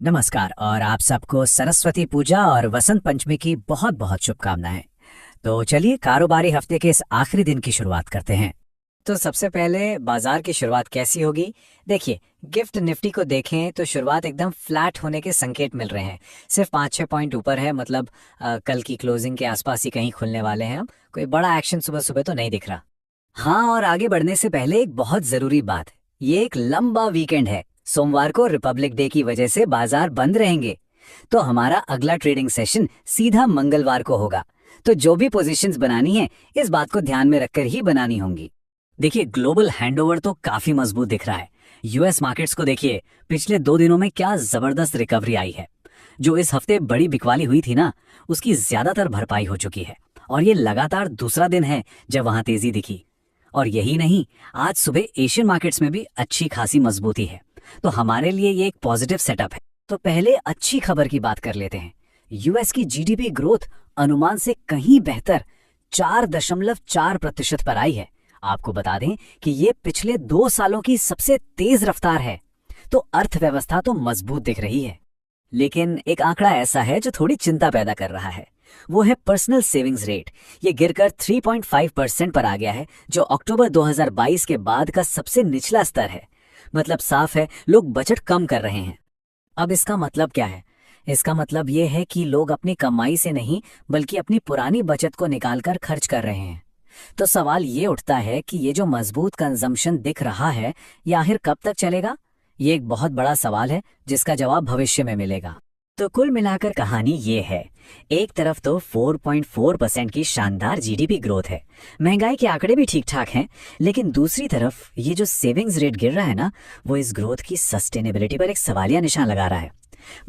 नमस्कार और आप सबको सरस्वती पूजा और वसंत पंचमी की बहुत बहुत शुभकामनाएं। तो चलिए कारोबारी हफ्ते के इस आखिरी दिन की शुरुआत करते हैं। तो सबसे पहले बाजार की शुरुआत कैसी होगी? देखिए, गिफ्ट निफ्टी को देखें तो शुरुआत एकदम फ्लैट होने के संकेत मिल रहे हैं। सिर्फ 5-6 पॉइंट ऊपर है, मतलब कल की क्लोजिंग के आसपास ही कहीं खुलने वाले हैं। अब कोई बड़ा एक्शन सुबह सुबह तो नहीं दिख रहा। हाँ, और आगे बढ़ने से पहले एक बहुत जरूरी बात है, ये एक लंबा वीकेंड है। सोमवार को रिपब्लिक डे की वजह से बाजार बंद रहेंगे, तो हमारा अगला ट्रेडिंग सेशन सीधा मंगलवार को होगा। तो जो भी पोजीशंस बनानी है, इस बात को ध्यान में रखकर ही बनानी होंगी। देखिए, ग्लोबल हैंडओवर तो काफी मजबूत दिख रहा है। यूएस मार्केट्स को देखिए, पिछले 2 दिनों में क्या जबरदस्त रिकवरी आई है। जो इस हफ्ते बड़ी बिकवाली हुई थी ना, उसकी ज्यादातर भरपाई हो चुकी है। और ये लगातार दूसरा दिन है जब वहां तेजी दिखी। और यही नहीं, आज सुबह एशियन मार्केट्स में भी अच्छी खासी मजबूती है। तो हमारे लिए ये एक पॉजिटिव सेटअप है। तो पहले अच्छी खबर की बात कर लेते हैं। यूएस की जीडीपी ग्रोथ अनुमान से कहीं बेहतर 4.4% पर आई है। आपको बता दें कि ये पिछले 2 सालों की सबसे तेज रफ्तार है। तो अर्थव्यवस्था तो मजबूत दिख रही है। लेकिन एक आंकड़ा ऐसा है जो थोड़ी चिंता पैदा कर रहा है। वो है पर्सनल सेविंग्स रेट। ये गिरकर 3.5% पर आ गया है, जो अक्टूबर 2022 के बाद का सबसे निचला स्तर है। मतलब साफ है, लोग बजट कम कर रहे हैं। अब इसका मतलब क्या है? इसका मतलब ये है कि लोग अपनी कमाई से नहीं, बल्कि अपनी पुरानी बचत को निकालकर खर्च कर रहे हैं। तो सवाल ये उठता है कि ये जो मजबूत कंजम्पशन दिख रहा है, ये आखिर कब तक चलेगा? ये एक बहुत बड़ा सवाल है, जिसका जवाब भविष्य में मिलेगा। तो कुल मिलाकर कहानी ये है, एक तरफ तो 4.4% की शानदार जीडीपी ग्रोथ है, महंगाई के आंकड़े भी ठीक ठाक हैं, लेकिन दूसरी तरफ ये जो सेविंग्स रेट गिर रहा है ना, वो इस ग्रोथ की सस्टेनेबिलिटी पर एक सवालिया निशान लगा रहा है।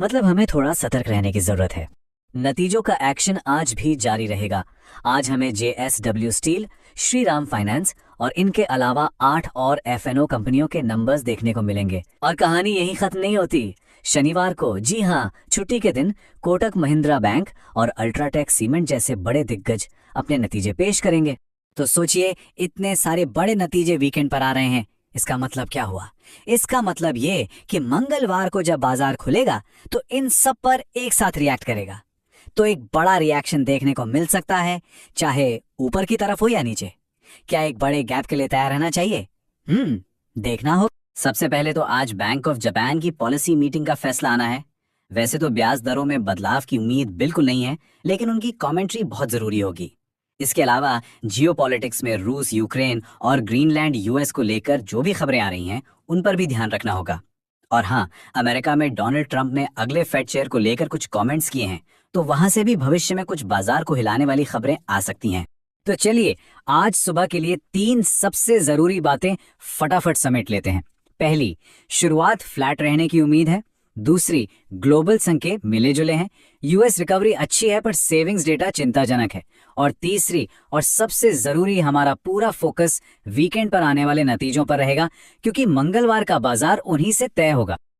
मतलब हमें थोड़ा सतर्क रहने की जरूरत है। नतीजों का एक्शन आज भी जारी रहेगा। आज हमें जेएसडब्ल्यू स्टील, श्रीराम फाइनेंस और इनके अलावा 8 और एफएनओ कंपनियों के नंबर्स देखने को मिलेंगे। और कहानी यही खत्म नहीं होती। शनिवार को, जी हाँ, छुट्टी के दिन, कोटक महिंद्रा बैंक और अल्ट्राटेक सीमेंट जैसे बड़े दिग्गज अपने नतीजे पेश करेंगे। तो सोचिए, इतने सारे बड़े नतीजे वीकेंड पर आ रहे हैं। इसका मतलब क्या हुआ? इसका मतलब ये कि मंगलवार को जब बाजार खुलेगा तो इन सब पर एक साथ रिएक्ट करेगा। तो एक बड़ा रिएक्शन देखने को मिल सकता है, चाहे ऊपर की तरफ हो या नीचे। क्या एक बड़े गैप के लिए तैयार रहना चाहिए? देखना हो। सबसे पहले तो आज बैंक ऑफ जापान की पॉलिसी मीटिंग का फैसला आना है। वैसे तो ब्याज दरों में बदलाव की उम्मीद बिल्कुल नहीं है, लेकिन उनकी कमेंट्री बहुत जरूरी होगी। इसके अलावा जियोपॉलिटिक्स में रूस, यूक्रेन और ग्रीनलैंड यूएस को लेकर जो भी खबरें आ रही हैं, उन पर भी ध्यान रखना होगा। और हाँ, अमेरिका में डोनाल्ड ट्रंप ने अगले फेड चेयर को लेकर कुछ कमेंट्स किए हैं, तो वहां से भी भविष्य में कुछ बाजार को हिलाने वाली खबरें आ सकती हैं। तो चलिए, आज सुबह के लिए 3 सबसे जरूरी बातें फटाफट समेट लेते हैं। पहली, शुरुआत फ्लैट रहने की उम्मीद है। दूसरी, ग्लोबल संकेत मिले जुले हैं। यूएस रिकवरी अच्छी है पर सेविंग्स डेटा चिंताजनक है। और तीसरी और सबसे जरूरी, हमारा पूरा फोकस वीकेंड पर आने वाले नतीजों पर रहेगा, क्योंकि मंगलवार का बाजार उन्हीं से तय होगा।